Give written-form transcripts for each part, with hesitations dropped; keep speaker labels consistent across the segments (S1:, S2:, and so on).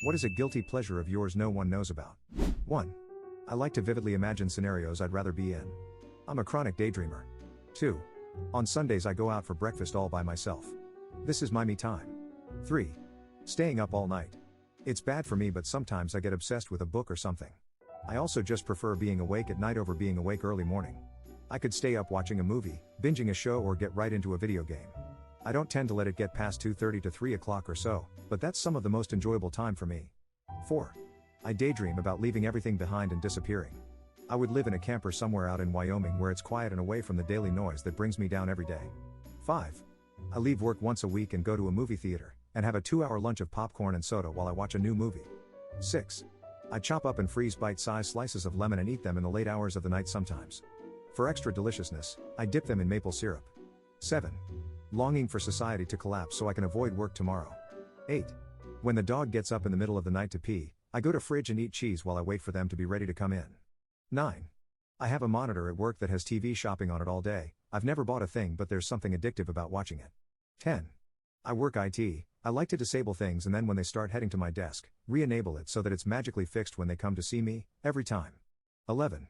S1: What is a guilty pleasure of yours no one knows about? 1. I like to vividly imagine scenarios I'd rather be in. I'm a chronic daydreamer. 2. On Sundays I go out for breakfast all by myself. This is my me time. 3. Staying up all night. It's bad for me, but sometimes I get obsessed with a book or something. I also just prefer being awake at night over being awake early morning. I could stay up watching a movie, binging a show, or get right into a video game. I don't tend to let it get past 2:30 to 3 o'clock or so, but that's some of the most enjoyable time for me. 4. I daydream about leaving everything behind and disappearing. I would live in a camper somewhere out in Wyoming where it's quiet and away from the daily noise that brings me down every day. 5. I leave work once a week and go to a movie theater, and have a 2-hour lunch of popcorn and soda while I watch a new movie. 6. I chop up and freeze bite-sized slices of lemon and eat them in the late hours of the night sometimes. For extra deliciousness, I dip them in maple syrup. 7. Longing for society to collapse so I can avoid work tomorrow. 8. When the dog gets up in the middle of the night to pee, I go to fridge and eat cheese while I wait for them to be ready to come in. 9. I have a monitor at work that has TV shopping on it all day. I've never bought a thing, but there's something addictive about watching it. 10. I work IT. I like to disable things and then when they start heading to my desk, re-enable it so that it's magically fixed when they come to see me, every time. 11.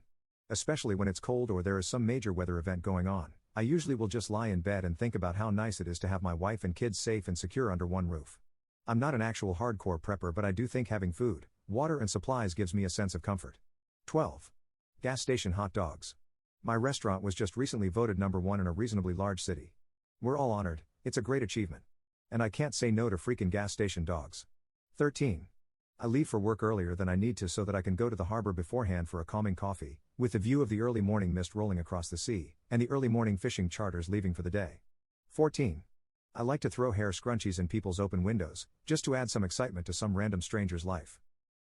S1: Especially when it's cold or there is some major weather event going on, I usually will just lie in bed and think about how nice it is to have my wife and kids safe and secure under one roof. I'm not an actual hardcore prepper, but I do think having food, water and supplies gives me a sense of comfort. 12. Gas station hot dogs. My restaurant was just recently voted #1 in a reasonably large city. We're all honored, it's a great achievement. And I can't say no to freaking gas station dogs. 13. I leave for work earlier than I need to so that I can go to the harbor beforehand for a calming coffee, with the view of the early morning mist rolling across the sea, and the early morning fishing charters leaving for the day. 14. I like to throw hair scrunchies in people's open windows, just to add some excitement to some random stranger's life.